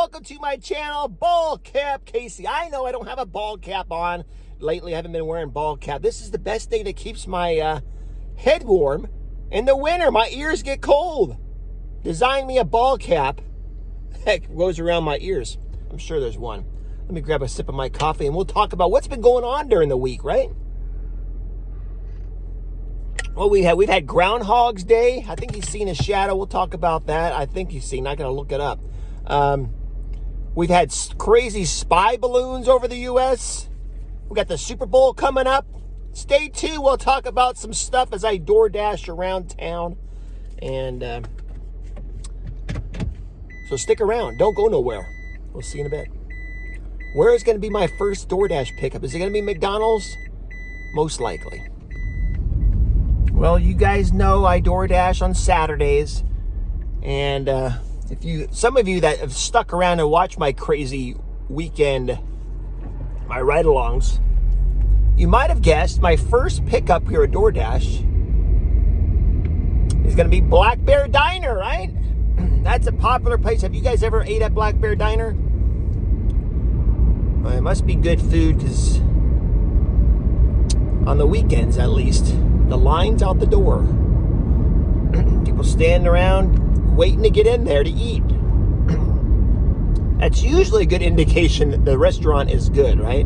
welcome to my channel, Ball Cap Casey. I know I don't have a ball cap on. Lately, I haven't been wearing ball cap. This is the best thing that keeps my head warm. In the winter, my ears get cold. Design me a ball cap that goes around my ears. I'm sure there's one. Let me grab a sip of my coffee and we'll talk about what's been going on during the week, right? Well, we've had Groundhog's Day. I think he's seen a shadow. We'll talk about that. I think he's seen. I gotta look it up. We've had crazy spy balloons over the U.S. We got the Super Bowl coming up. Stay tuned. We'll talk about some stuff as I DoorDash around town. And so stick around. Don't go nowhere. We'll see you in a bit. Where is going to be my first DoorDash pickup? Is it going to be McDonald's? Most likely. Well, you guys know I DoorDash on Saturdays. And some of you that have stuck around and watched my crazy weekend, my ride-alongs, you might have guessed my first pickup here at DoorDash is going to be Black Bear Diner, right? That's a popular place. Have you guys ever ate at Black Bear Diner? Well, it must be good food because on the weekends, at least, the line's out the door. People standing around waiting to get in there to eat. That's usually a good indication that the restaurant is good, right?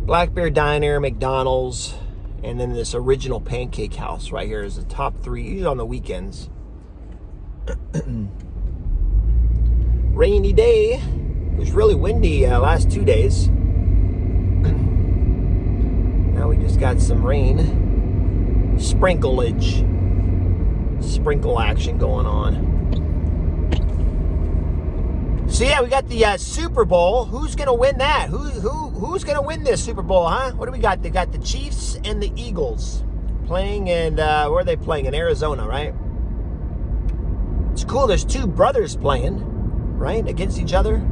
Black Bear Diner, McDonald's, and then this Original Pancake House right here is the top three, usually on the weekends. Rainy day. It was really windy last 2 days. Now we just got some rain. Sprinkle action going on. So yeah, we got the Super Bowl. Who's gonna win that? Who's gonna win this Super Bowl, huh? What do we got? They got the Chiefs and the Eagles playing, and where are they playing? In Arizona, right? It's cool. There's two brothers playing, right, against each other.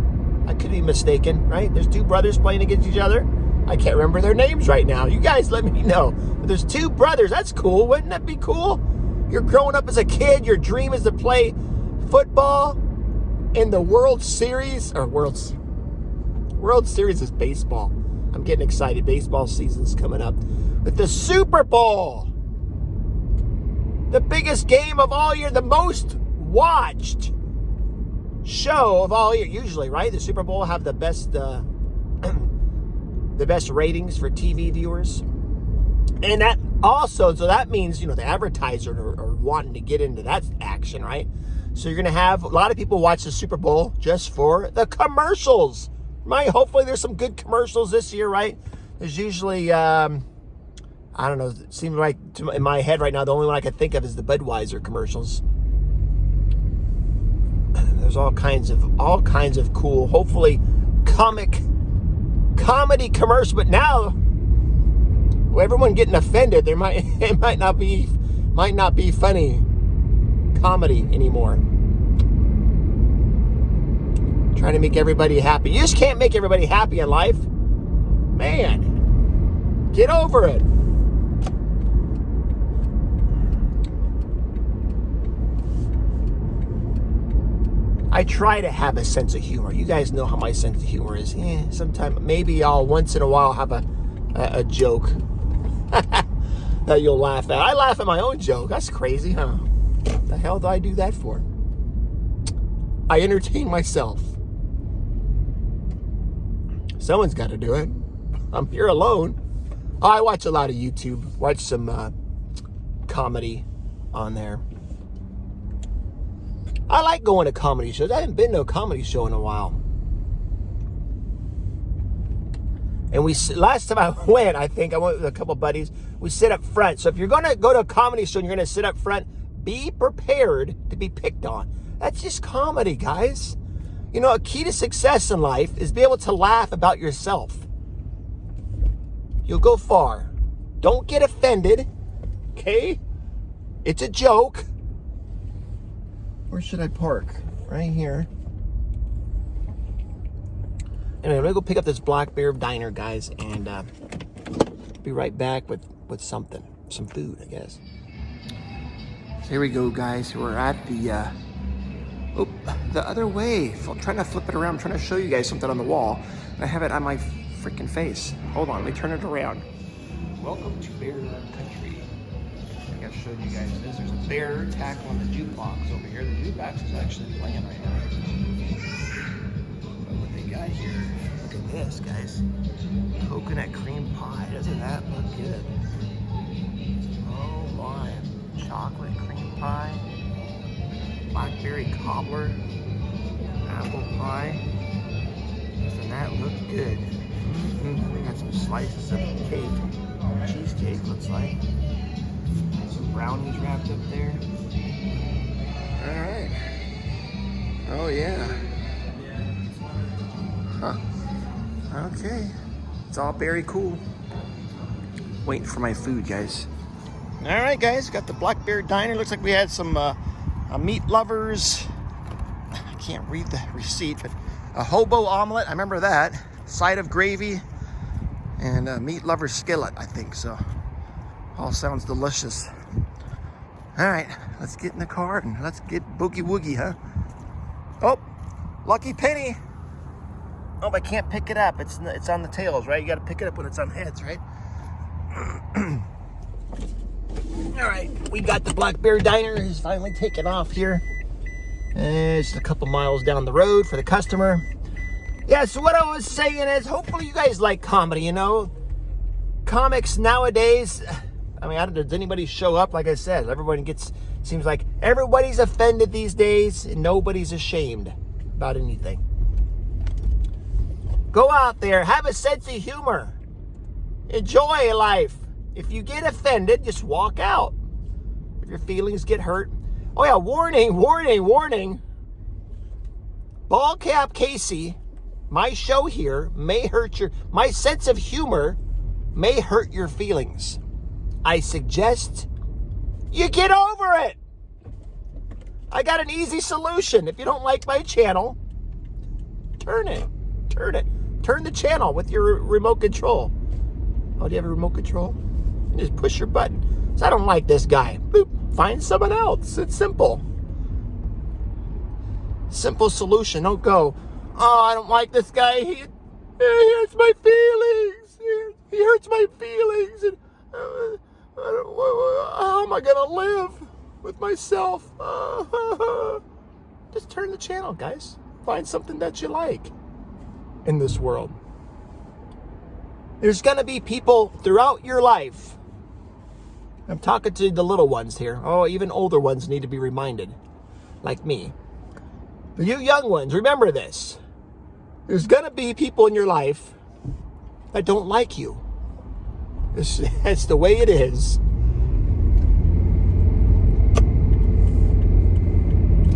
I could be mistaken, right? There's two brothers playing against each other. I can't remember their names right now. You guys let me know. But there's two brothers. That's cool. Wouldn't that be cool? You're growing up as a kid. Your dream is to play football in the World Series. Or World Series is baseball. I'm getting excited. Baseball season's coming up. But the Super Bowl. The biggest game of all year. The most watched show of all year. Usually, right? The Super Bowl have the best the best ratings for TV viewers. And that also, so that means, the advertisers are wanting to get into that action, right? So you're going to have a lot of people watch the Super Bowl just for the commercials, right? Hopefully there's some good commercials this year, right? There's usually, I don't know, it seems like in my head right now, the only one I can think of is the Budweiser commercials. There's all kinds of cool, hopefully comedy commercial, but now everyone getting offended. It might not be funny comedy anymore. Trying to make everybody happy. You just can't make everybody happy in life, man. Get over it. I try to have a sense of humor. You guys know how my sense of humor is. Sometimes, maybe I'll once in a while have a joke that you'll laugh at. I laugh at my own joke. That's crazy, huh? What the hell do I do that for? I entertain myself. Someone's got to do it. I'm here alone. Oh, I watch a lot of YouTube. Watch some comedy on there. I like going to comedy shows. I haven't been to a comedy show in a while. And last time I went, I went with a couple buddies. We sit up front. So if you're going to go to a comedy show and you're going to sit up front, be prepared to be picked on. That's just comedy, guys. A key to success in life is be able to laugh about yourself. You'll go far. Don't get offended, okay? It's a joke. Where should I park? Right here. Anyway, I'm going to go pick up this Black Bear Diner, guys, and be right back with something. some food, I guess. So here we go, guys. We're at the other way. I'm trying to flip it around. I'm trying to show you guys something on the wall. I have it on my freaking face. Hold on, let me turn it around. Welcome to Bear Country. I think I showed you guys this. There's a bear tackling the jukebox over here. The jukebox is actually playing right now. But what they got here, look at this, guys. Coconut cream pie. Doesn't that look good? Oh my. Chocolate cream pie. Blackberry cobbler. Apple pie. Doesn't that look good? We got some slices of cake. Cheesecake looks like. Some brownies wrapped up there. Alright. Oh yeah. Huh. Okay. It's all very cool. Waiting for my food, guys. Alright, guys. Got the Black Bear Diner. Looks like we had some meat lovers. I can't read the receipt, but a hobo omelet. I remember that. Side of gravy. And a meat lover skillet, I think. So, all sounds delicious. Alright. Let's get in the car and let's get boogie woogie, huh? Oh! Lucky penny! Oh, I can't pick it up. It's on the tails, right? You got to pick it up when it's on heads, right? All right, we got the Black Bear Diner. It's finally taken off here. It's a couple miles down the road for the customer. Yeah, so what I was saying is, hopefully you guys like comedy, you know? Comics nowadays, I mean, does anybody show up? Like I said, seems like everybody's offended these days, and nobody's ashamed about anything. Go out there, have a sense of humor. Enjoy life. If you get offended, just walk out. If your feelings get hurt. Oh yeah, warning, warning, warning. Ball Cap Casey, my show here may hurt my sense of humor may hurt your feelings. I suggest you get over it. I got an easy solution. If you don't like my channel, turn it. Turn the channel with your remote control. Oh, do you have a remote control? You just push your button. So I don't like this guy. Boop. Find someone else. It's simple. Simple solution. Don't go, oh, I don't like this guy. He hurts my feelings. He hurts my feelings. And how am I going to live with myself? Just turn the channel, guys. Find something that you like in this world. There's going to be people throughout your life. I'm talking to the little ones here. Oh, even older ones need to be reminded, like me. But you young ones, remember this. There's going to be people in your life that don't like you. That's the way it is.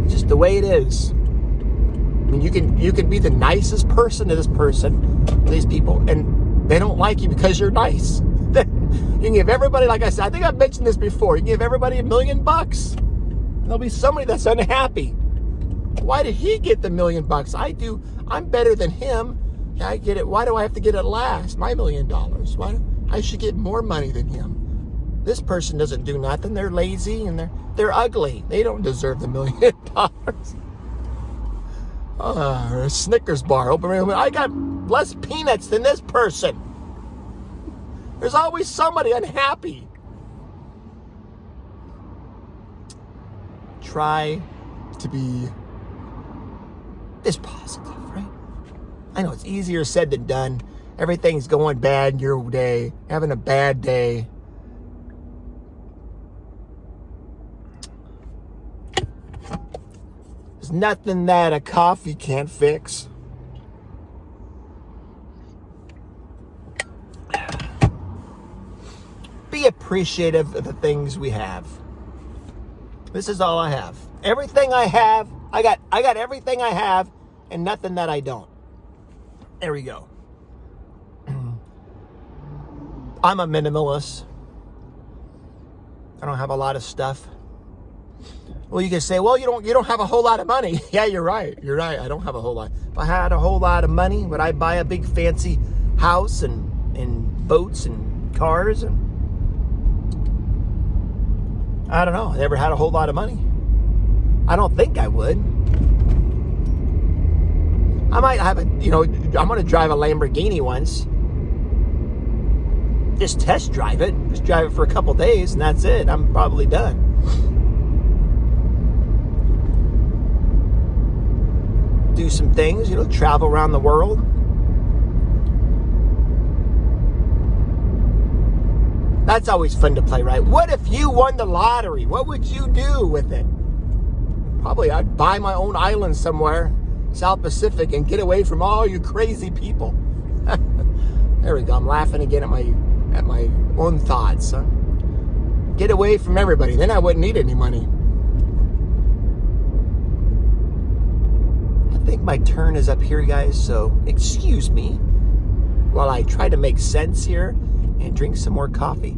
Just the way it is. I mean, you can be the nicest person to this person, to these people, and they don't like you because you're nice. You can give everybody, like I said, I think I've mentioned this before, you can give everybody $1 million. And there'll be somebody that's unhappy. Why did he get the $1 million? I do. I'm better than him. Yeah, I get it. Why do I have to get it last? My $1 million. Why? I should get more money than him. This person doesn't do nothing. They're lazy and they're ugly. They don't deserve the $1 million. A Snickers bar. I got less peanuts than this person. There's always somebody unhappy. Try to be this positive, right? I know it's easier said than done. Everything's going bad in your day, having a bad day. There's nothing that a coffee can't fix. Be appreciative of the things we have. This is all I have. Everything I have, I got everything I have and nothing that I don't. There we go. I'm a minimalist. I don't have a lot of stuff. Well, you can say, well, you don't have a whole lot of money. Yeah, you're right. You're right. I don't have a whole lot. If I had a whole lot of money, would I buy a big fancy house and boats and cars? And I don't know. I never had a whole lot of money. I don't think I would. I might have I'm going to drive a Lamborghini once. Just test drive it. Just drive it for a couple days, and that's it. I'm probably done. Do some things, travel around the world. That's always fun to play, right? What if you won the lottery? What would you do with it? Probably I'd buy my own island somewhere, South Pacific, and get away from all you crazy people. There we go. I'm laughing again at my own thoughts. Huh? Get away from everybody. Then I wouldn't need any money. I think my turn is up here, guys, so excuse me while I try to make sense here and drink some more coffee.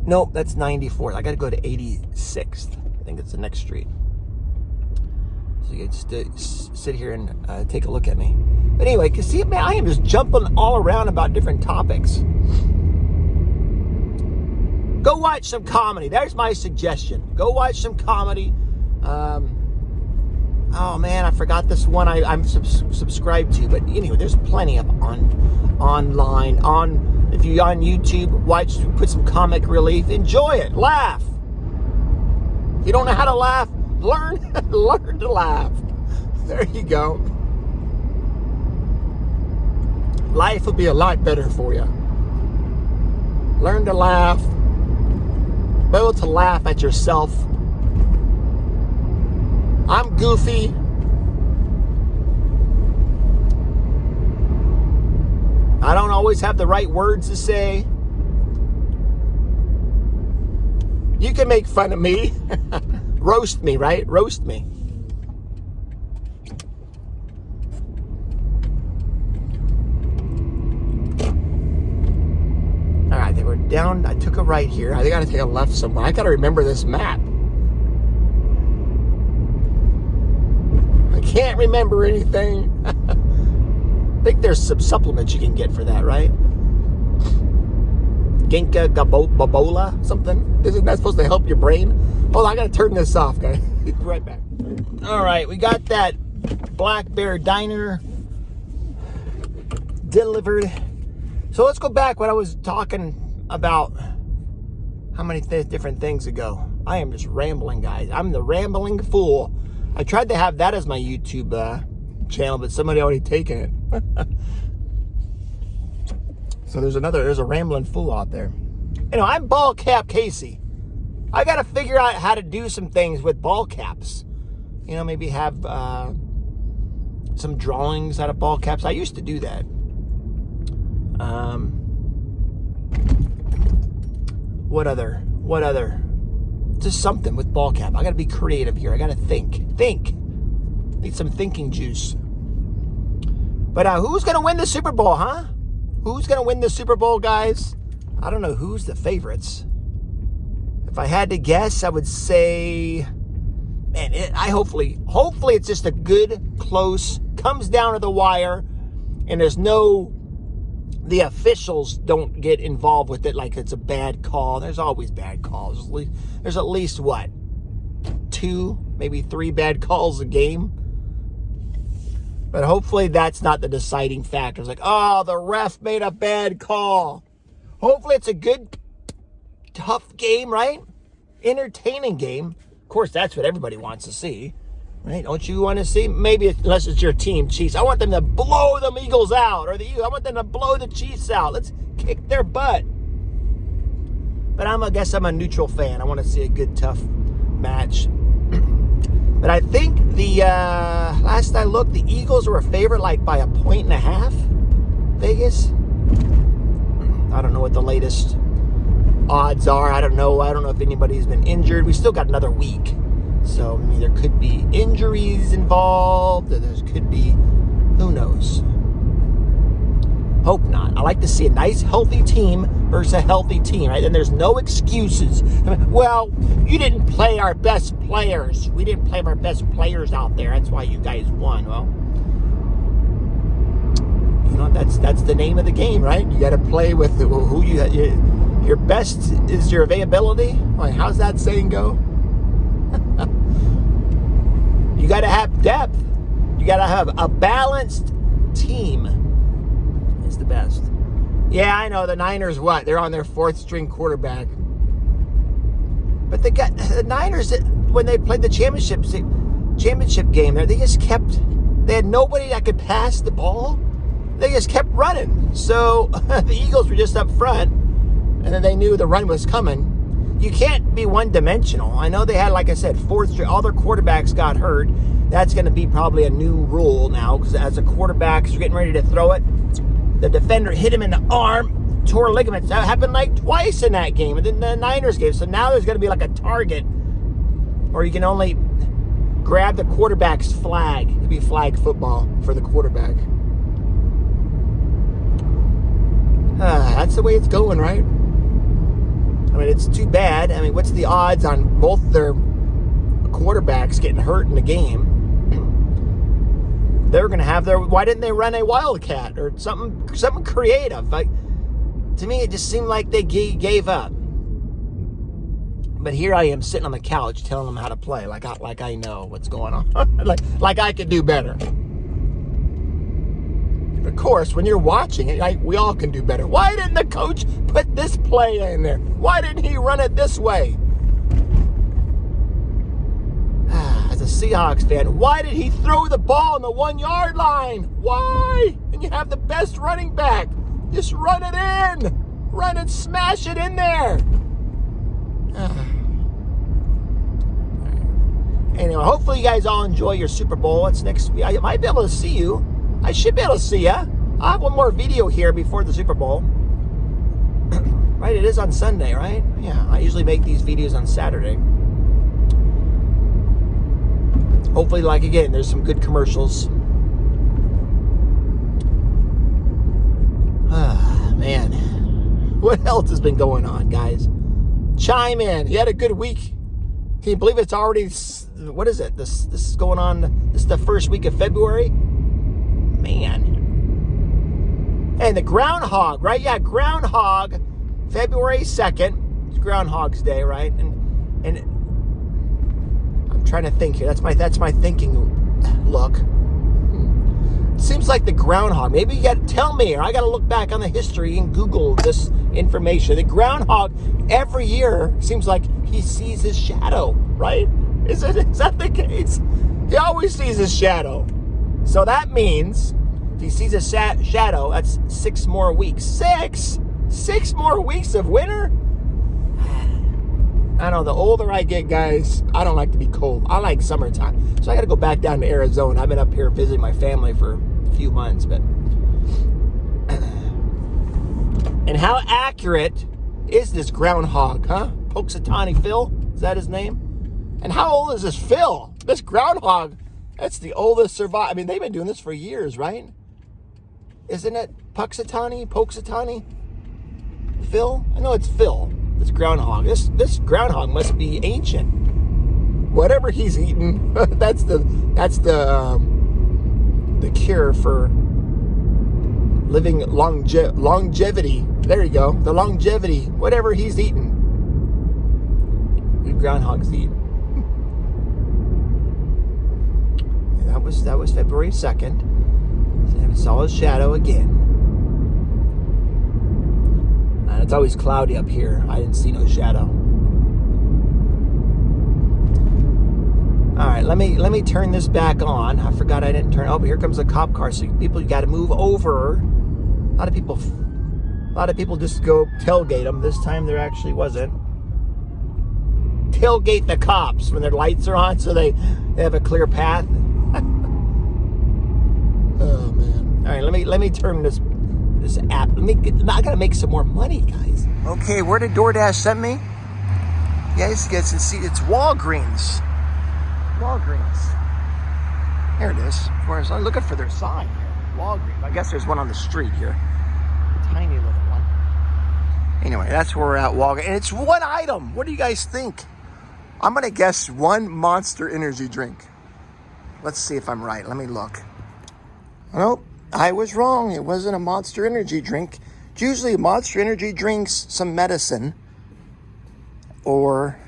Nope, that's 94th. I got to go to 86th. I think it's the next street. So you can just sit here and take a look at me. But anyway, because see, man, I am just jumping all around about different topics. Go watch some comedy. There's my suggestion. Go watch some comedy. Oh man, I forgot this one I'm subscribed to. But anyway, there's plenty of online. If you're on YouTube, put some comic relief. Enjoy it. Laugh. If you don't know how to laugh, learn to laugh. There you go. Life will be a lot better for you. Learn to laugh. Be able to laugh at yourself. I'm goofy. I don't always have the right words to say. You can make fun of me. Roast me, right? Roast me. All right, they were down. I took a right here. I got to take a left somewhere. I got to remember this map. I can't remember anything. I think there's some supplements you can get for that, right? Ginkgo biloba, something. Isn't that supposed to help your brain? Hold on, I gotta turn this off, guys. Be right back. All right, we got that Black Bear Diner delivered. So let's go back when I was talking about how many different things ago. I am just rambling, guys. I'm the rambling fool. I tried to have that as my YouTube channel, but somebody already taken it. So there's a rambling fool out there. I'm Ball Cap Casey. I got to figure out how to do some things with ball caps. Maybe have some drawings out of ball caps. I used to do that. What other? Just something with ball cap. I got to be creative here. I got to think. Need some thinking juice. But who's going to win the Super Bowl, huh? Who's going to win the Super Bowl, guys? I don't know who's the favorites. If I had to guess, I would say, man, hopefully it's just a good, close, comes down to the wire, and the officials don't get involved with it like it's a bad call. There's always bad calls. There's at least, 2, maybe 3 bad calls a game. But hopefully that's not the deciding factor. It's like, the ref made a bad call. Hopefully it's a good, tough game, right? Entertaining game. Of course, that's what everybody wants to see, right? Don't you want to see? Maybe unless it's your team, Chiefs. I want them to blow the Eagles out, or the Eagles. I want them to blow the Chiefs out. Let's kick their butt. But I guess I'm a neutral fan. I want to see a good, tough match. But I think the last I looked, the Eagles were a favorite by 1.5. Vegas. I don't know what the latest odds are. I don't know if anybody's been injured. We still got another week. So there could be injuries involved. Or there could be, who knows. Hope not. I like to see a nice, healthy team versus a healthy team, right? And there's no excuses. Well, you didn't play our best players. We didn't play our best players out there. That's why you guys won. Well, that's the name of the game, right? You got to play with who you Your best is your availability. Like, how's that saying go? You got to have depth. You got to have a balanced team. Is the best. Yeah, I know the Niners. What? They're on their fourth string quarterback. But the Niners, when they played the championship game there, they just kept. They had nobody that could pass the ball. They just kept running. So the Eagles were just up front, and then they knew the run was coming. You can't be one-dimensional. I know they had, like I said, fourth string. All their quarterbacks got hurt. That's going to be probably a new rule now, because as a quarterback, you're getting ready to throw it, the defender hit him in the arm, tore ligaments. That happened like twice in that game, and then the Niners game. So now there's going to be like a target, or you can only grab the quarterback's flag. It'd be flag football for the quarterback. That's the way it's going, right? I mean, it's too bad. I mean, what's the odds on both their quarterbacks getting hurt in the game? They're going to have their... Why didn't they run a wildcat or something creative? To me, it just seemed like they gave up. But here I am sitting on the couch telling them how to play, like I know what's going on, like I could do better. Of course, when you're watching it, we all can do better. Why didn't the coach put this play in there? Why didn't he run it this way? As a Seahawks fan, why did he throw the ball on the 1 yard line? Why? And you have the best running back. Just run it in. Run and smash it in there. Anyway, hopefully you guys all enjoy your Super Bowl. It's next week. I might be able to see you. I should be able to see you. I'll have one more video here before the Super Bowl. Right, it is on Sunday, right? Yeah, I usually make these videos on Saturday. Hopefully, like, again, there's some good commercials. Man. What else has been going on, guys? Chime in. You had a good week. Can you believe it's already, what is it? This is going on, this is the first week of February? Man. And the groundhog, right? Yeah, groundhog, February 2nd. It's Groundhog's Day, right? And I'm trying to think here. That's my thinking look. It seems like the groundhog. Maybe you got to tell me, or I got to look back on the history and Google this information. The groundhog, every year, seems like he sees his shadow, right? Is that the case? He always sees his shadow. So that means if he sees a shadow, that's 6 more weeks. 6 more weeks of winter? I know, the older I get, guys, I don't like to be cold. I like summertime. So I got to go back down to Arizona. I've been up here visiting my family for a few months. But and how accurate is this groundhog, huh? Punxsutawney Phil? Is that his name? And how old is this Phil? This groundhog, that's the oldest survivor. I mean, they've been doing this for years, right? Isn't it Punxsutawney Phil? I know it's Phil. This groundhog. This groundhog must be ancient. Whatever he's eating, that's the cure for living longevity. There you go. The longevity. Whatever he's eating, the groundhog's eating. That was February 2nd. I saw his shadow again. And it's always cloudy up here. I didn't see no shadow. All right, let me turn this back on. I forgot I didn't turn. Oh, but here comes a cop car. So people, you got to move over. A lot of people just go tailgate them. This time there actually wasn't. Tailgate the cops when their lights are on, so they have a clear path. Oh man! All right, let me turn this app. I gotta make some more money, guys. Okay, where did DoorDash send me? Yes, it's Walgreens. Here it is. I'm looking for their sign here. Walgreens. I guess there's one on the street here. A tiny little one. Anyway, that's where we're at, Walgreens. And it's one item. What do you guys think? I'm gonna guess one Monster Energy drink. Let's see if I'm right. Let me look. Nope, I was wrong. It wasn't a Monster Energy drink. It's usually Monster Energy drinks, some medicine, or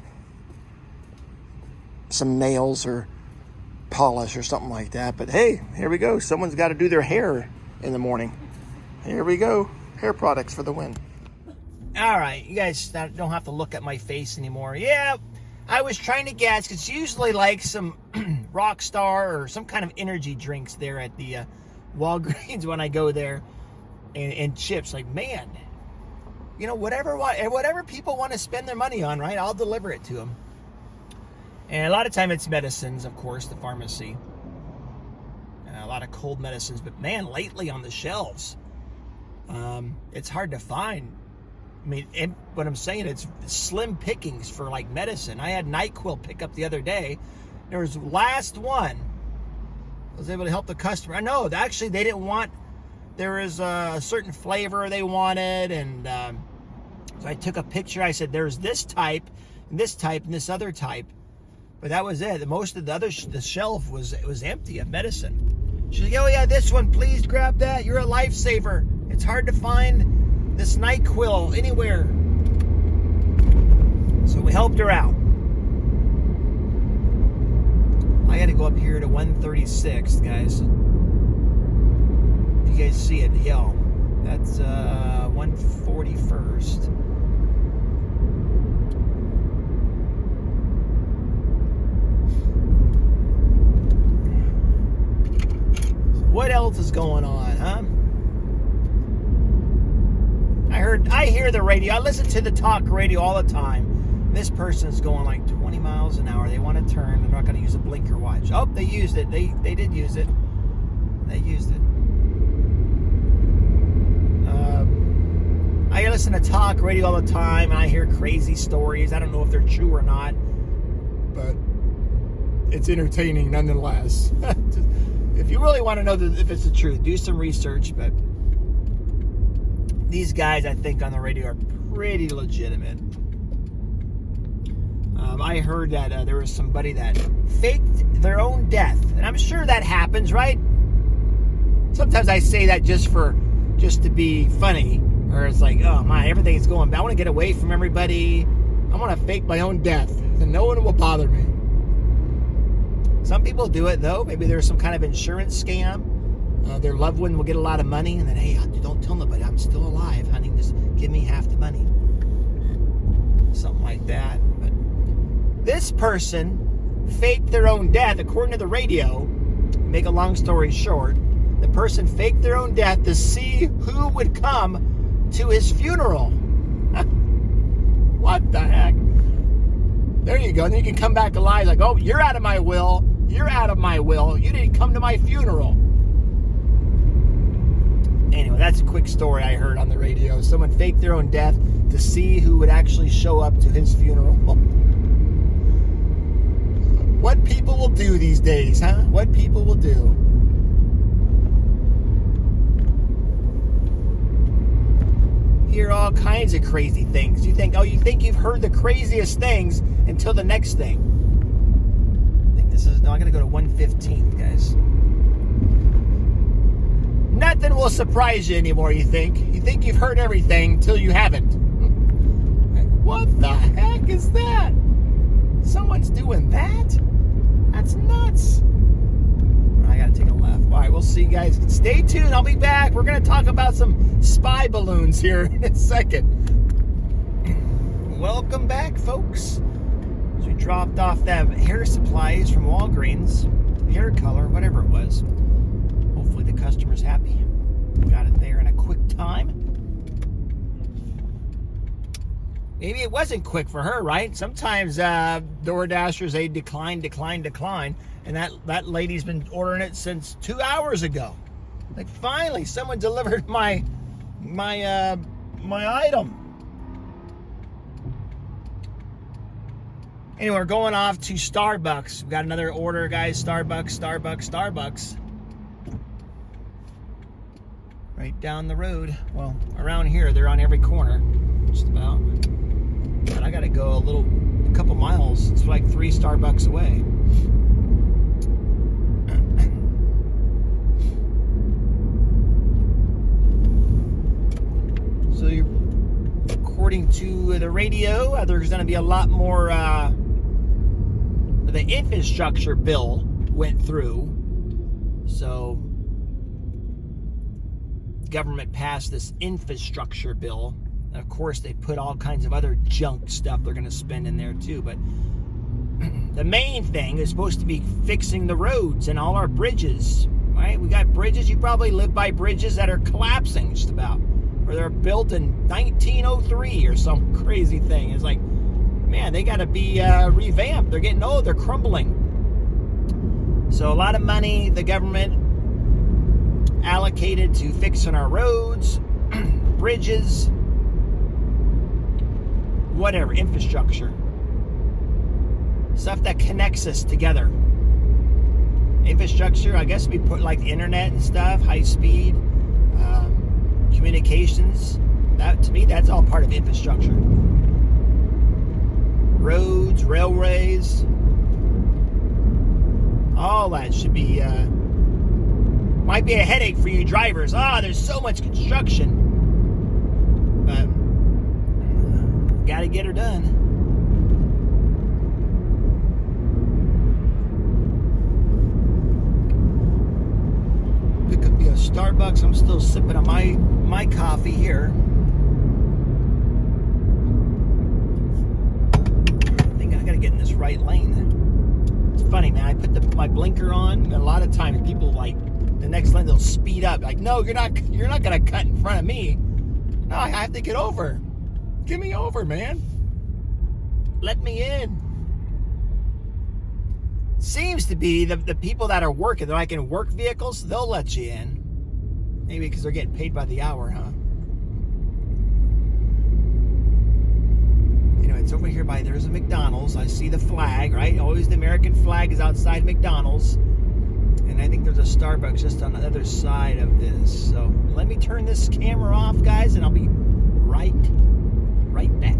some nails or polish or something like that. But hey, here we go. Someone's got to do their hair in the morning. Here we go. Hair products for the win. All right, you guys don't have to look at my face anymore. Yeah, I was trying to guess, because it's usually like some Rockstar or some kind of energy drinks there at the Walgreens when I go there, and chips. Like, man, you know, whatever people want to spend their money on, right? I'll deliver it to them. And a lot of time it's medicines, of course, the pharmacy. A lot of cold medicines. But man, lately on the shelves, it's hard to find. I mean, what I'm saying, it's slim pickings for like medicine. I had NyQuil pick up the other day. There was last one. I was able to help the customer. I know, actually they didn't want, there was a certain flavor they wanted. And so I took a picture. I said, there's this type, and this other type. But that was it. Most of the shelf was empty of medicine. She's like, oh yeah, this one, please grab that. You're a lifesaver. It's hard to find this NyQuil anywhere. So we helped her out. I got to go up here to 136th, guys. If you guys see it, yeah, that's 141st. What else is going on, huh? I hear the radio. I listen to the talk radio all the time. This person's going like 20 miles an hour. They want to turn. They're not going to use a blinker watch. Oh, they used it. They did use it. They used it. I listen to talk radio all the time, and I hear crazy stories. I don't know if they're true or not, but it's entertaining nonetheless. If you really want to know if it's the truth, do some research. But these guys, I think, on the radio are pretty legitimate. I heard that there was somebody that faked their own death. And I'm sure that happens, right? Sometimes I say that just to be funny. Or it's like, oh my, everything's going bad. I want to get away from everybody. I want to fake my own death. And no one will bother me. Some people do it, though. Maybe there's some kind of insurance scam. Their loved one will get a lot of money, and then, hey, don't tell nobody I'm still alive, honey. Just give me half the money. Something like that. But this person faked their own death, according to the radio. Make a long story short, the person faked their own death to see who would come to his funeral. What the heck? There you go. And then you can come back alive like, oh, you're out of my will. You're out of my will. You didn't come to my funeral. Anyway, that's a quick story I heard on the radio. Someone faked their own death to see who would actually show up to his funeral. What people will do these days, huh? What people will do. Hear all kinds of crazy things. You think you've heard the craziest things until the next thing. I think I'm going to go to 115th, guys. Nothing will surprise you anymore, you think. You think you've heard everything until you haven't. What the heck is that? Someone's doing that? That's nuts. I gotta take a left. All right, we'll see you guys. Stay tuned. I'll be back. We're going to talk about some spy balloons here in a second. Welcome back, folks. So we dropped off that hair supplies from Walgreens. Hair color, whatever it was. Hopefully the customer's happy. Got it there in a quick time. Maybe it wasn't quick for her, right? Sometimes door dashers, they decline. And that lady's been ordering it since 2 hours ago. Like, finally, someone delivered my item. Anyway, we're going off to Starbucks. We got another order, guys. Starbucks. Right down the road. Well, around here, they're on every corner, just about. But I gotta go a couple miles. It's like 3 Starbucks away. according to the radio, there's going to be a lot more. The infrastructure bill went through, so government passed this infrastructure bill. And of course, they put all kinds of other junk stuff they're going to spend in there too. But the main thing is supposed to be fixing the roads and all our bridges. Right? We got bridges. You probably live by bridges that are collapsing just about, or they're built in 1903 or some crazy thing. It's like, man, they got to be revamped. They're getting old. They're crumbling. So a lot of money the government allocated to fixing our roads, bridges, whatever, infrastructure. Stuff that connects us together. Infrastructure, I guess we put like the internet and stuff, high speed, communications. That, to me, that's all part of infrastructure. Roads, railways, all that should be, might be a headache for you drivers. There's so much construction. But, gotta get her done. Pick up a Starbucks. I'm still sipping on my coffee here. I think I gotta get in this right lane. It's funny, man. I put my blinker on, and a lot of times people like the next lane they'll speed up. Like, no, you're not gonna cut in front of me. No, I have to get over. Get me over, man. Let me in. Seems to be the people that are working, they're like in work vehicles, they'll let you in. Maybe because they're getting paid by the hour, huh? Anyway, it's over here there's a McDonald's. I see the flag, right? Always the American flag is outside McDonald's. And I think there's a Starbucks just on the other side of this. So let me turn this camera off, guys, and I'll be right back.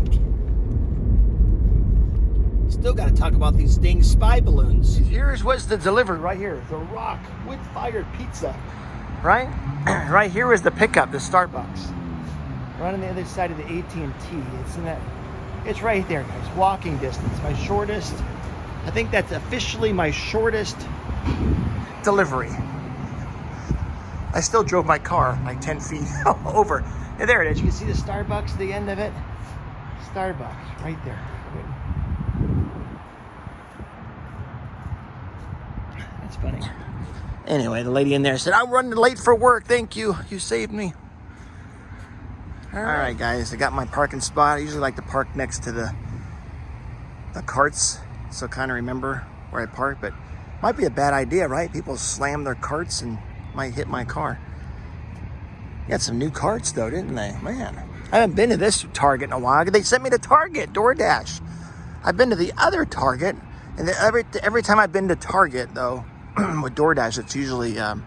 Still got to talk about these dang spy balloons. Here's what's delivered right here. The Rock wood-fired pizza. Right? Right here is the pickup, the Starbucks. Right on the other side of the AT&T. It's right there, guys. Walking distance. My shortest. I think that's officially my shortest delivery. I still drove my car like 10 feet over. And there it is. You can see the Starbucks at the end of it. Starbucks right there. That's funny. Anyway, the lady in there said, I'm running late for work. Thank you. You saved me. All right, guys. I got my parking spot. I usually like to park next to the carts, so kind of remember where I park. But might be a bad idea, right? People slam their carts and might hit my car. Got some new carts, though, didn't they? Man, I haven't been to this Target in a while. They sent me to Target, DoorDash. I've been to the other Target, and every time I've been to Target, though, with DoorDash, it's usually the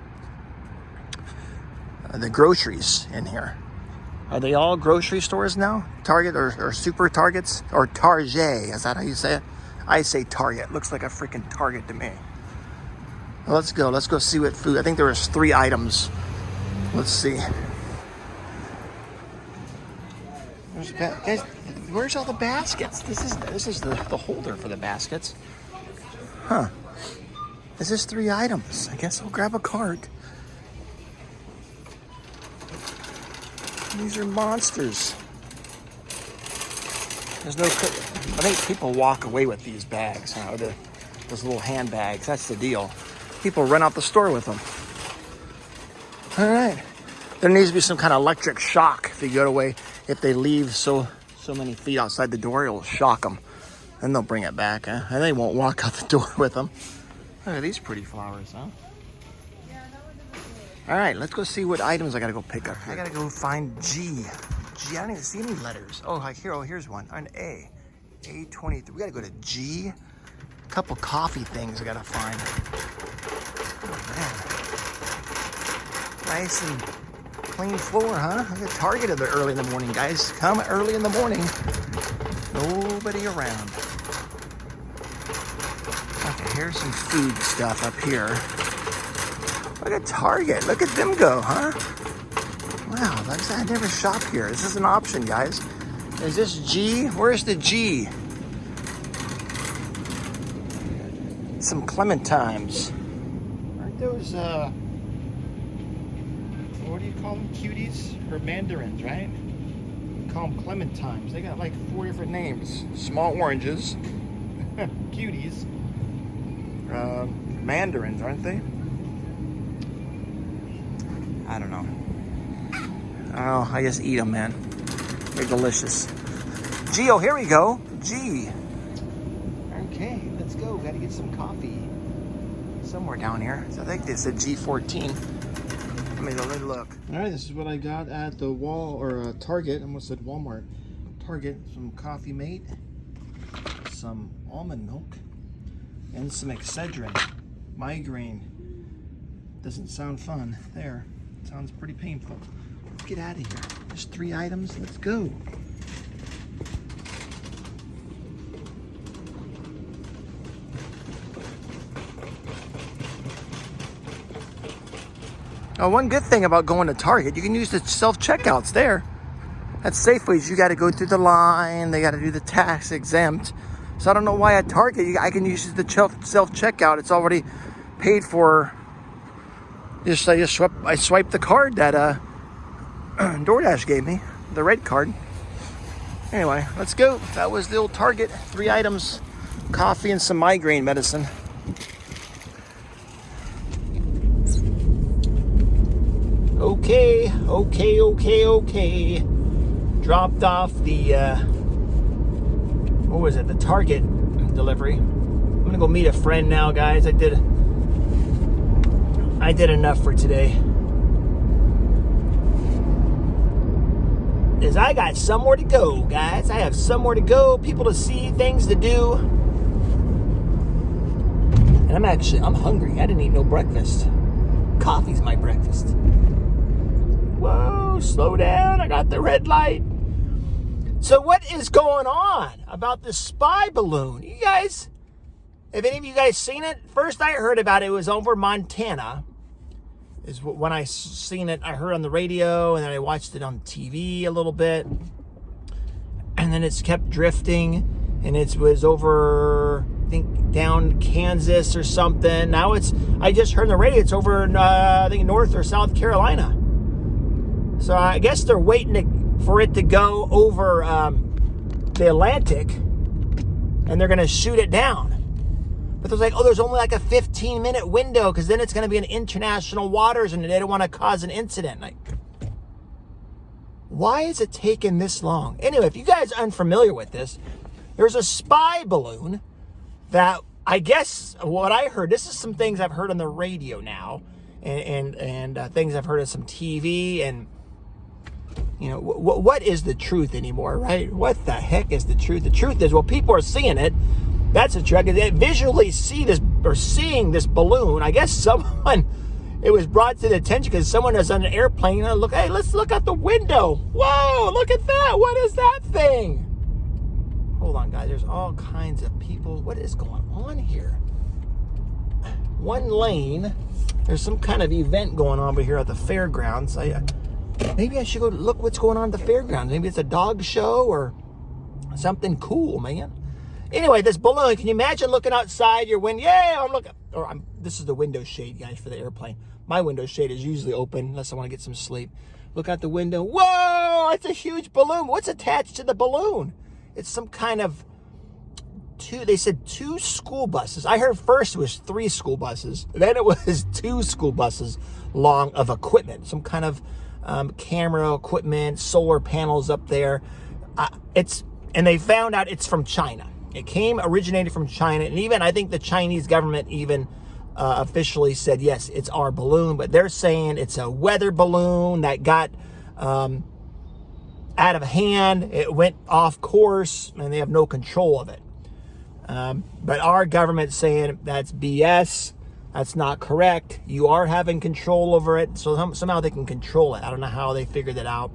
groceries in here. Are they all grocery stores now? Target or Super Targets? Or Target, is that how you say it? I say Target. Looks like a freaking Target to me. Well, let's go. Let's go see what food. I think there was 3 items. Let's see. Guys, where's all the baskets? This is the holder for the baskets. Huh. This is 3 items. I guess I'll grab a cart. These are monsters. There's no. I think people walk away with these bags, those little handbags. That's the deal. People run out the store with them. All right. There needs to be some kind of electric shock if you go away. If they leave so many feet outside the door, it'll shock them. Then they'll bring it back, huh? And they won't walk out the door with them. Look at these pretty flowers, huh? All right, let's go see what items I gotta go pick up here. I gotta go find G. I don't even see any letters. Here's one. An A. A23. We gotta go to G. A couple coffee things I gotta find. Oh, man. Nice and clean floor, huh? Look at Target early in the morning, guys. Come early in the morning. Nobody around. Okay, here's some food stuff up here. Look at Target. Look at them go, huh? Wow, I never shop here. This is an option, guys. Is this G? Where's the G? Some clementines. Aren't those, what do you call them? Cuties? Or mandarins, right? We call them clementines. They got like 4 different names. Small oranges. Cuties. Mandarins, aren't they? I don't know. Oh, I just eat them, man. They're delicious. Gee, oh, here we go. G. Okay, let's go. Got to get some coffee somewhere down here. So I think they said G14. Let me go look. All right, this is what I got at the Target. I almost said Walmart. Target, some Coffee Mate, some almond milk, and some Excedrin. Migraine. Doesn't sound fun. There. Sounds pretty painful. Let's get out of here. There's 3 items. Let's go. One good thing about going to Target, you can use the self-checkouts there. At Safeways, you got to go through the line. They got to do the tax exempt. So I don't know why at Target I can use the self-checkout. It's already paid for. I swiped the card that DoorDash gave me, the red card. Anyway, let's go. That was the old Target. 3 items, coffee and some migraine medicine. Okay. Dropped off the, what was it? The Target delivery. I'm gonna go meet a friend now, guys. I did enough for today. Is I got somewhere to go, guys. I have somewhere to go, people to see, things to do. And I'm hungry. I didn't eat no breakfast. Coffee's my breakfast. Whoa, slow down. I got the red light. So what is going on about the spy balloon? You guys, have any of you guys seen it? First I heard about it was over Montana. Is when I seen it, I heard on the radio, and then I watched it on TV a little bit. And then it's kept drifting, and it was over, I think, down Kansas or something. Now I just heard on the radio, it's over in, I think, North or South Carolina. So I guess they're waiting for it to go over the Atlantic, and they're going to shoot it down. But there's there's only like a 15-minute window, because then it's going to be in international waters, and they don't want to cause an incident. Why is it taking this long? Anyway, if you guys are unfamiliar with this, there's a spy balloon that, I guess, what I heard, this is some things I've heard on the radio now, and things I've heard on some TV, and what is the truth anymore, right? What the heck is the truth? The truth is, well, people are seeing it. That's a trick. They visually see this, or seeing this balloon. I guess it was brought to the attention because someone was on an airplane. Hey, let's look out the window. Whoa, look at that. What is that thing? Hold on, guys. There's all kinds of people. What is going on here? One lane. There's some kind of event going on over here at the fairgrounds. Maybe I should go look what's going on at the fairgrounds. Maybe it's a dog show or something cool, man. Anyway, this balloon, can you imagine looking outside your window? Yeah, this is the window shade, guys, for the airplane. My window shade is usually open unless I want to get some sleep. Look out the window. Whoa, it's a huge balloon. What's attached to the balloon? It's some kind of they said 2 school buses. I heard first it was 3 school buses. Then it was 2 school buses long of equipment. Some kind of camera equipment, solar panels up there. And they found out it's from China. It originated from China, and even I think the Chinese government even officially said, yes, it's our balloon, but they're saying it's a weather balloon that got out of hand. It went off course, and they have no control of it. But our government's saying that's BS. That's not correct. You are having control over it, so somehow they can control it. I don't know how they figured it out.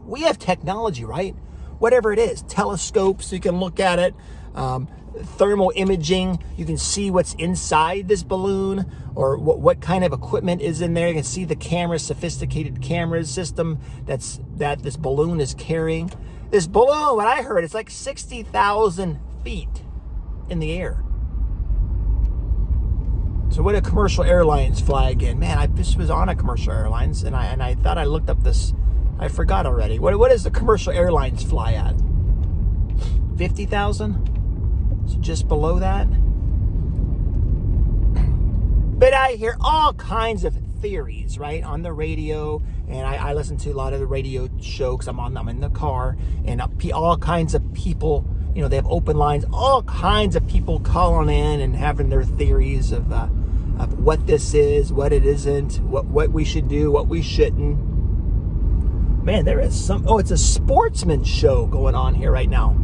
We have technology, right? Whatever it is, telescopes, you can look at it, thermal imaging, you can see what's inside this balloon, or what kind of equipment is in there. You can see the sophisticated camera system that this balloon is carrying. This balloon, what I heard, it's like 60,000 feet in the air. So what do commercial airlines fly again? Man, I just was on a commercial airlines, and I thought I looked up this. I forgot already. What does the commercial airlines fly at? 50,000? So just below that? But I hear all kinds of theories, right, on the radio, and I listen to a lot of the radio shows. I'm in the car, and all kinds of people, they have open lines, all kinds of people calling in and having their theories of what this is, what it isn't, what we should do, what we shouldn't. Man, there is it's a sportsman show going on here right now.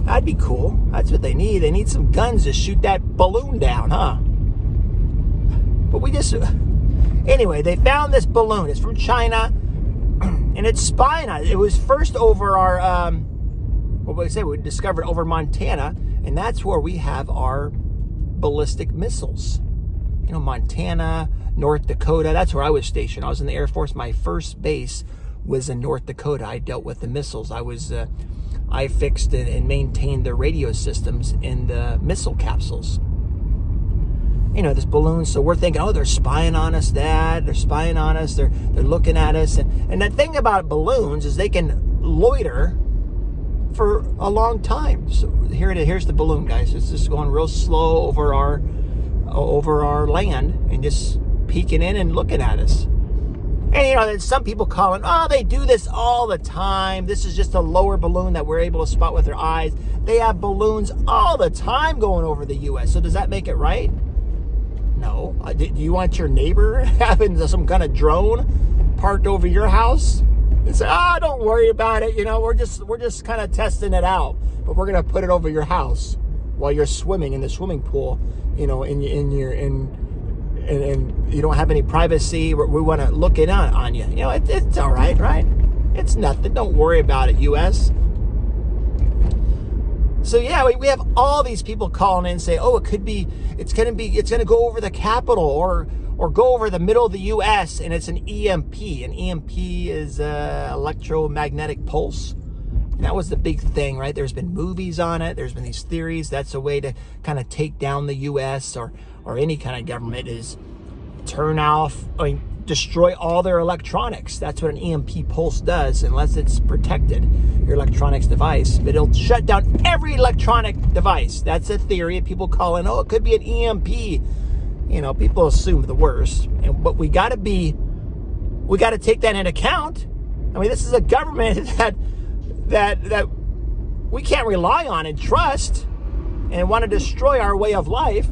That'd be cool. That's what they need. They need some guns to shoot that balloon down, huh? But anyway, they found this balloon. It's from China, and it's spying on it. It was first over our, we discovered over Montana, and that's where we have our ballistic missiles. Montana, North Dakota, that's where I was stationed. I was in the Air Force. My first base was in North Dakota. I dealt with the missiles. I fixed and maintained the radio systems in the missile capsules. This balloon, so we're thinking, they're spying on us, Dad. They're spying on us. They're looking at us. And the thing about balloons is they can loiter for a long time. So here's the balloon, guys. It's just going real slow over our land and just peeking in and looking at us. And there's some people calling, they do this all the time. This is just a lower balloon that we're able to spot with our eyes. They have balloons all the time going over the U.S. So does that make it right? No. Do you want your neighbor having some kind of drone parked over your house and say, don't worry about it. We're just kind of testing it out, but we're going to put it over your house while you're swimming in the swimming pool, and you don't have any privacy. We want to look in on you. It's all right, right? It's nothing. Don't worry about it, U.S. So yeah, we have all these people calling in and say, it's going to go over the Capitol or go over the middle of the U.S. and it's an EMP. An EMP is electromagnetic pulse. And that was the big thing, right? There's been movies on it. There's been these theories. That's a way to kind of take down the U.S. or any kind of government is destroy all their electronics. That's what an EMP pulse does, unless it's protected, your electronics device. But it'll shut down every electronic device. That's a theory. People call in, it could be an EMP. People assume the worst. But we got to take that into account. This is a government that we can't rely on and trust and want to destroy our way of life,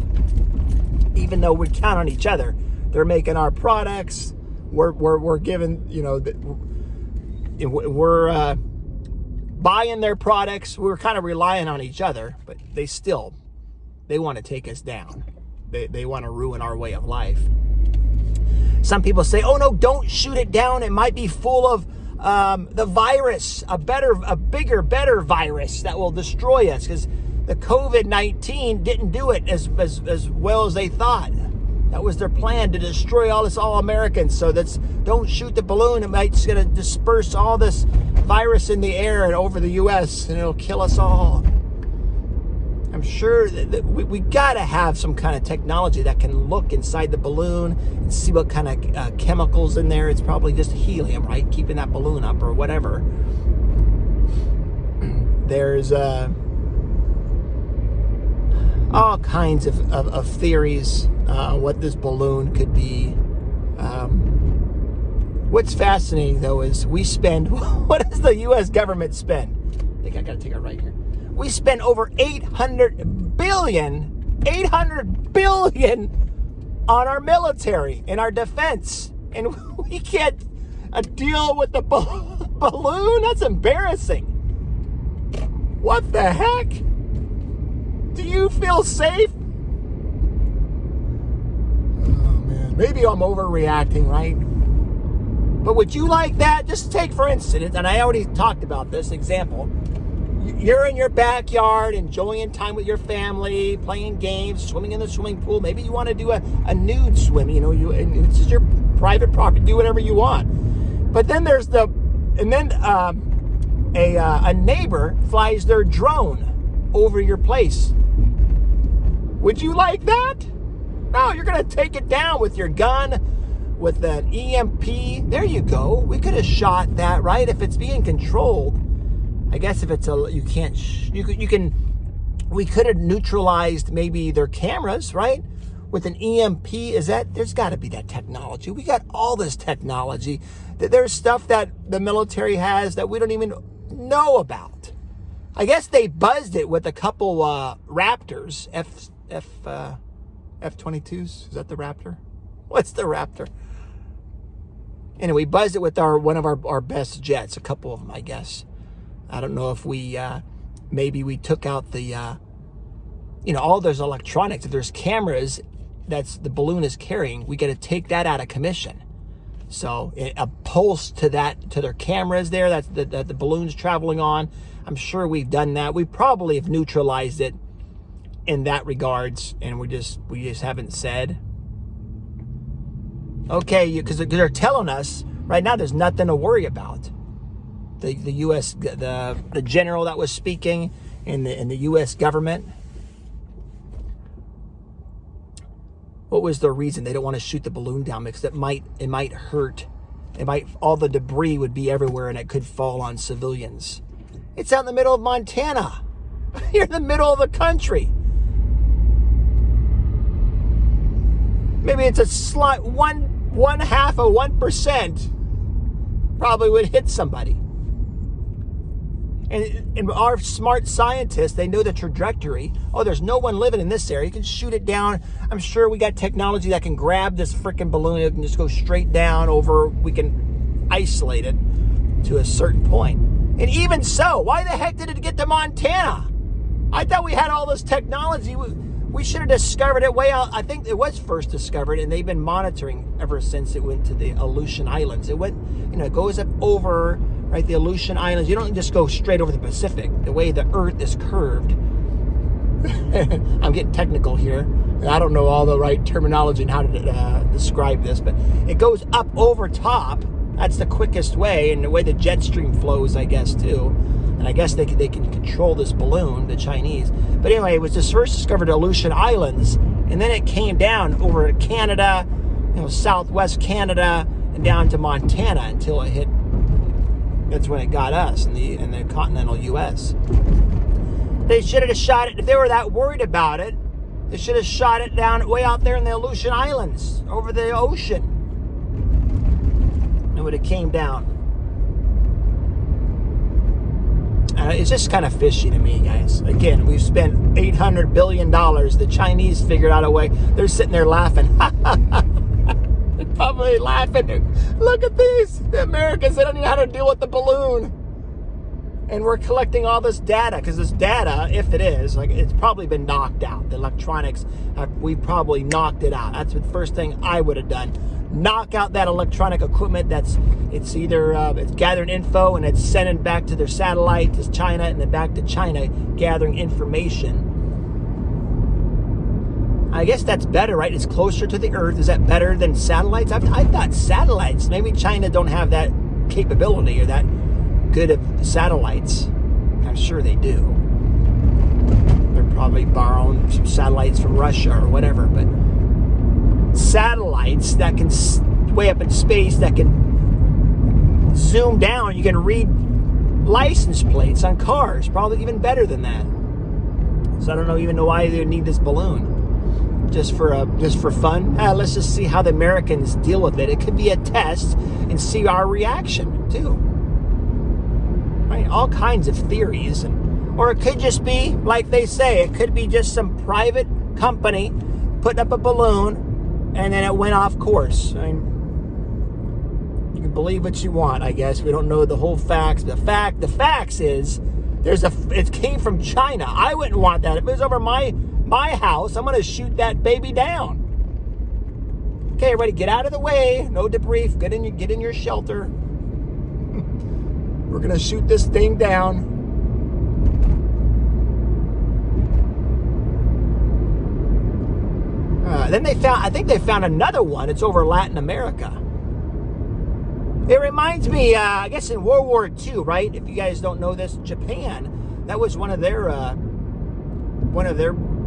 even though we count on each other. They're making our products. We're giving, we're buying their products. We're kind of relying on each other, but they want to take us down. They want to ruin our way of life. Some people say, no, don't shoot it down. It might be full of the virus, a bigger, better virus that will destroy us, because the COVID-19 didn't do it as well as they thought. That was their plan, to destroy all Americans. So don't shoot the balloon. It's going to disperse all this virus in the air and over the U.S. and it'll kill us all. I'm sure that we got to have some kind of technology that can look inside the balloon and see what kind of chemicals in there. It's probably just helium, right? Keeping that balloon up or whatever. There's all kinds of theories what this balloon could be. What's fascinating, though, is we spend, what does the U.S. government spend? I think I got to take it right here. We spend over $800 billion on our military and our defense. And we can't deal with the balloon? That's embarrassing. What the heck? Do you feel safe? Oh, man. Maybe I'm overreacting, right? But would you like that? Just take, for instance, and I already talked about this example. You're in your backyard enjoying time with your family, playing games, swimming in the swimming pool. Maybe you want to do a nude swim. And it's just your private property. Do whatever you want. But then there's a neighbor flies their drone over your place. Would you like that? No, you're going to take it down with your gun, with an EMP. There you go. We could have shot that, right? If it's being controlled. I guess if it's we could have neutralized maybe their cameras, right? With an EMP, there's got to be that technology. We got all this technology. There's stuff that the military has that we don't even know about. I guess they buzzed it with a couple Raptors, F-22s. Is that the Raptor? What's the Raptor? Anyway, we buzzed it with one of our best jets, a couple of them, I guess. I don't know if we, maybe we took out the, all those electronics. If there's cameras that's the balloon is carrying, we got to take that out of commission. So a pulse to their cameras there, that the balloon's traveling on. I'm sure we've done that. We probably have neutralized it in that regards, and we just haven't said. Okay, because they're telling us right now there's nothing to worry about. The U.S. the general that was speaking in the U.S. government. What was the reason? They don't want to shoot the balloon down because it might hurt. All the debris would be everywhere and it could fall on civilians. It's out in the middle of Montana. You're in the middle of the country. Maybe it's a slight one half of 1% probably would hit somebody. And our smart scientists, they know the trajectory. Oh, there's no one living in this area. You can shoot it down. I'm sure we got technology that can grab this freaking balloon. It can just go straight down over. We can isolate it to a certain point. And even so, why the heck did it get to Montana? I thought we had all this technology. We should have discovered it way out. I think it was first discovered, and they've been monitoring ever since it went to the Aleutian Islands. It went, it goes up over, right, the Aleutian Islands. You don't just go straight over the Pacific. The way the Earth is curved. I'm getting technical here. I don't know all the right terminology and how to describe this, but it goes up over top. That's the quickest way, and the way the jet stream flows, I guess, too. And I guess they can control this balloon, the Chinese. But anyway, it was just first discovered at Aleutian Islands, and then it came down over Canada, southwest Canada, and down to Montana until it hit. That's when it got us in the continental U.S. They should have shot it, if they were that worried about it, they should have shot it down way out there in the Aleutian Islands, over the ocean. It would have came down. It's just kind of fishy to me, guys. Again, we've spent $800 billion. The Chinese figured out a way. They're sitting there laughing. They're probably laughing. Look at these. The Americans, they don't even know how to deal with the balloon. And we're collecting all this data, because this data, if it is, it's probably been knocked out. The electronics, we probably knocked it out. That's the first thing I would have done. Knock out that electronic equipment. It's either it's gathering info and it's sending back to their satellite to China, and then back to China gathering information. I guess that's better, right? It's closer to the Earth. Is that better than satellites? I thought satellites. Maybe China don't have that capability or that good of satellites. I'm sure they do. They're probably borrowing some satellites from Russia or whatever, but satellites that can way up in space, that can zoom down, you can read license plates on cars, probably even better than that. So I don't even know why they need this balloon. Just for fun. Let's just see how the Americans deal with it. It could be a test and see our reaction too. Right? All kinds of theories, or it could just be like they say. It could be just some private company putting up a balloon, and then it went off course. I mean, you can believe what you want, I guess. We don't know the whole facts. The facts is it came from China. I wouldn't want that. If it was over my house, I'm going to shoot that baby down. Okay, everybody, get out of the way. No debris. Get in your shelter. We're going to shoot this thing down. Then I think they found another one. It's over Latin America. It reminds me, I guess in World War II, right? If you guys don't know this, Japan, that was one of their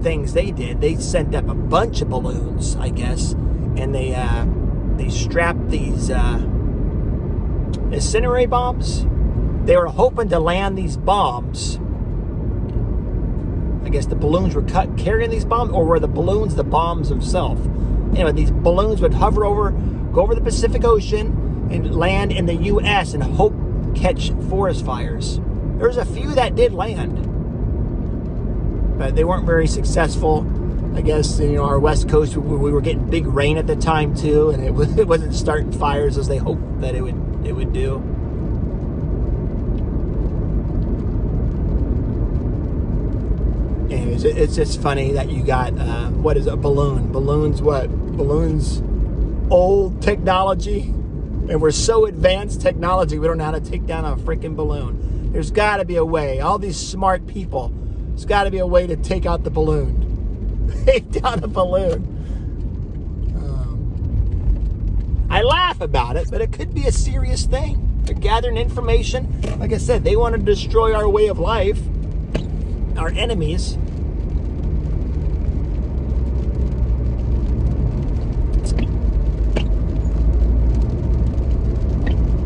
things they did. They sent up a bunch of balloons, I guess, and they strapped these incendiary bombs. They were hoping to land these bombs. I guess the balloons were carrying these bombs, or were the balloons the bombs themselves? Anyway, these balloons would hover over, go over the Pacific Ocean, and land in the U.S. and hope catch forest fires. There's a few that did land, but they weren't very successful. I guess, our West Coast, we were getting big rain at the time too, and it wasn't starting fires as they hoped that it would do. Anyways, it's just funny that you got, what is a balloon? Balloons, old technology, and we're so advanced technology, we don't know how to take down a freaking balloon. There's got to be a way. All these smart people, there's got to be a way to take out the balloon. Take down a balloon. I laugh about it, but it could be a serious thing. They're gathering information. Like I said, they want to destroy our way of life. Our enemies.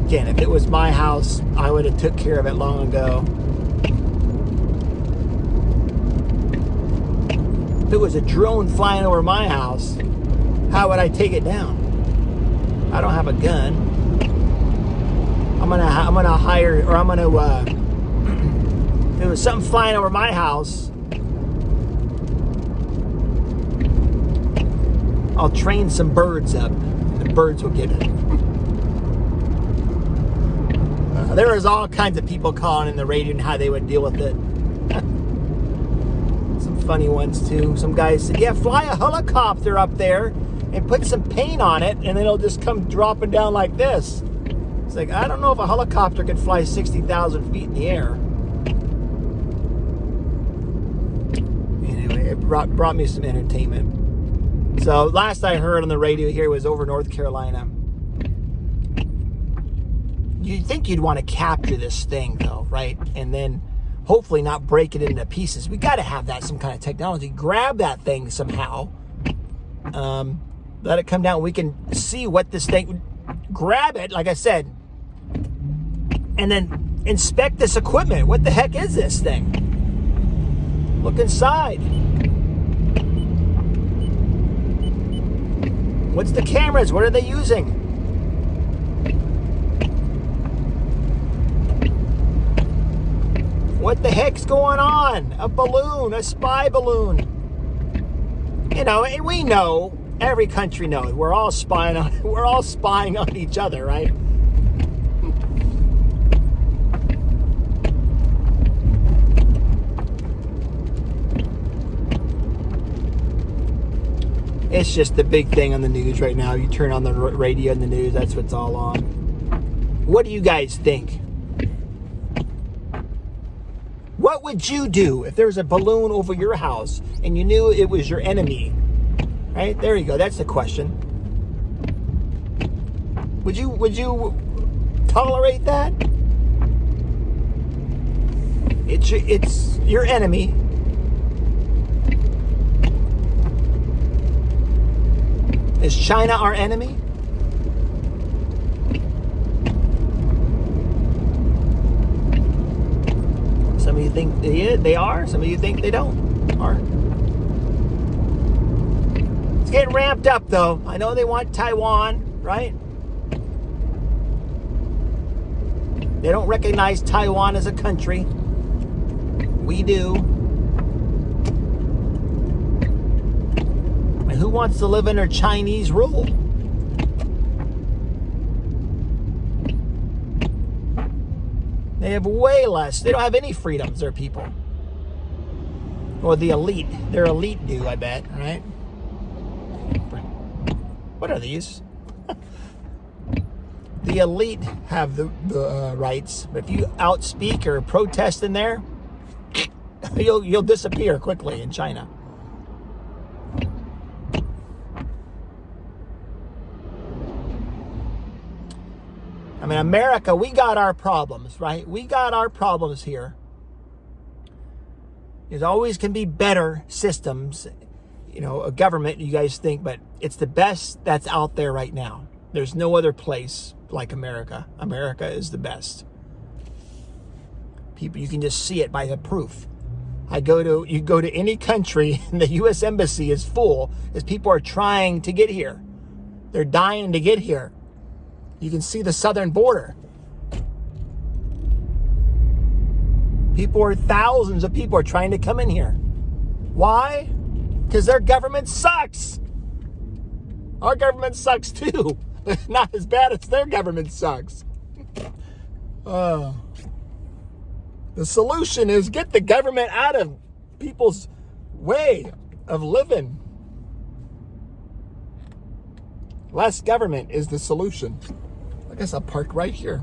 Again, if it was my house, I would have took care of it long ago. If it was a drone flying over my house, how would I take it down? I don't have a gun. I'm gonna hire, or I'm gonna if there was something flying over my house, I'll train some birds up. The birds will get it. There was all kinds of people calling in the radio and how they would deal with it. Some funny ones too. Some guys said, yeah, fly a helicopter up there and put some paint on it, and then it'll just come dropping down like this. It's like, I don't know if a helicopter could fly 60,000 feet in the air. Anyway, it brought me some entertainment. So last I heard on the radio here was over North Carolina. You'd think you'd want to capture this thing, though, right? And then hopefully not break it into pieces. We got to have that, some kind of technology. Grab that thing somehow. Let it come down. We can see what this thing... Grab it, like I said, and then inspect this equipment. What the heck is this thing? Look inside. What's the cameras? What are they using? What the heck's going on? A balloon, a spy balloon. And we know, every country knows, we're all spying on each other, right? It's just the big thing on the news right now. You turn on the radio and the news, that's what's all on. What do you guys think? What would you do if there was a balloon over your house and you knew it was your enemy? Right? There you go. That's the question. Would you tolerate that? It's your enemy. Is China our enemy? Some of you think they are. Some of you think they aren't. It's getting ramped up, though. I know they want Taiwan, right? They don't recognize Taiwan as a country. We do. And who wants to live under Chinese rule? They have way less. They don't have any freedoms, their people. Or the elite. Their elite do, I bet, right? What are these? The elite have the rights. But if you outspeak or protest in there, you'll disappear quickly in China. I mean, America, we got our problems, right? We got our problems here. There always can be better systems, a government, you guys think, but it's the best that's out there right now. There's no other place like America. America is the best. People, you can just see it by the proof. You go to any country and the U.S. Embassy is full as people are trying to get here. They're dying to get here. You can see the southern border. Thousands of people are trying to come in here. Why? Because their government sucks. Our government sucks too. Not as bad as their government sucks. The solution is get the government out of people's way of living. Less government is the solution. I guess I'll park right here.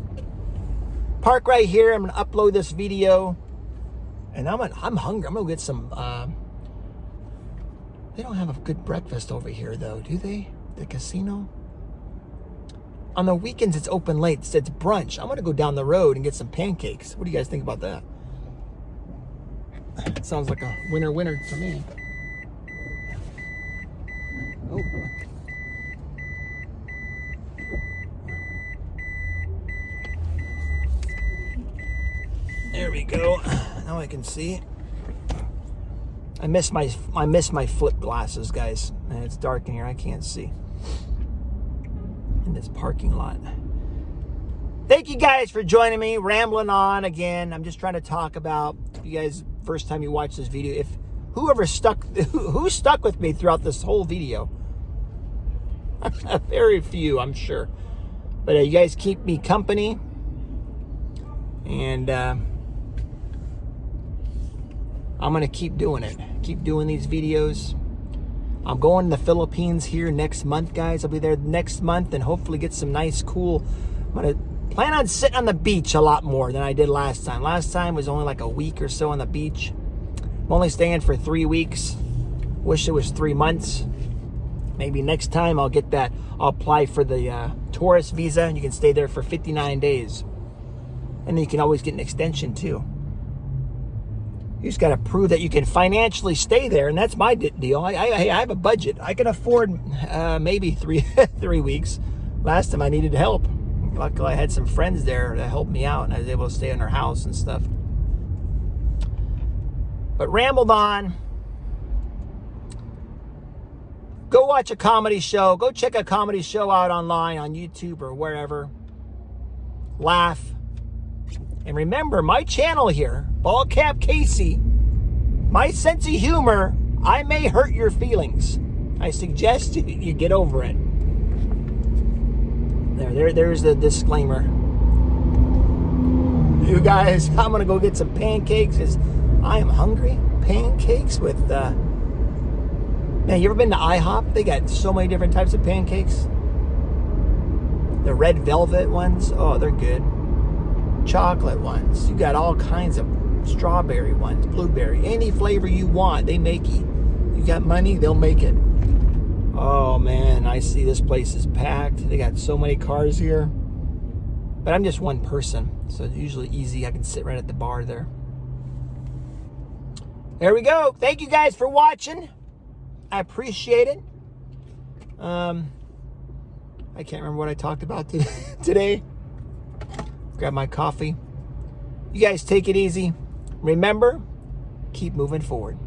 Park right here. I'm going to upload this video. And I'm hungry. I'm going to get some... They don't have a good breakfast over here, though, do they? The casino? On the weekends, it's open late. It's brunch. I'm going to go down the road and get some pancakes. What do you guys think about that? It sounds like a winner to me. Oh. There we go. Now I can see. I miss my flip glasses, guys. And it's dark in here. I can't see. In this parking lot. Thank you guys for joining me. Rambling on again. I'm just trying to talk about, if you guys, first time you watch this video, who stuck with me throughout this whole video. Very few, I'm sure. But you guys keep me company. And I'm going to keep doing it. Keep doing these videos. I'm going to the Philippines here next month, guys. I'll be there next month and hopefully get some nice, cool... I'm going to plan on sitting on the beach a lot more than I did last time. Last time was only like a week or so on the beach. I'm only staying for 3 weeks. Wish it was 3 months. Maybe next time I'll get that. I'll apply for the tourist visa and you can stay there for 59 days. And then you can always get an extension too. You just got to prove that you can financially stay there, and that's my deal. I have a budget. I can afford maybe 3 weeks. Last time I needed help. Luckily, I had some friends there to help me out, and I was able to stay in their house and stuff. But rambled on. Go watch a comedy show. Go check a comedy show out online on YouTube or wherever. Laugh. And remember, my channel here, Ball Cap Casey, my sense of humor, I may hurt your feelings. I suggest you get over it. There's the disclaimer. You guys, I'm going to go get some pancakes because I am hungry. Pancakes with... Man, you ever been to IHOP? They got so many different types of pancakes. The red velvet ones, oh, they're good. Chocolate ones. You got all kinds of strawberry ones, blueberry, any flavor you want, they make it. You got money, they'll make it. Oh man, I see this place is packed. They got so many cars here. But I'm just one person, so it's usually easy. I can sit right at the bar there. There we go. Thank you guys for watching. I appreciate it. I can't remember what I talked about today. Grab my coffee. You guys take it easy. Remember, keep moving forward.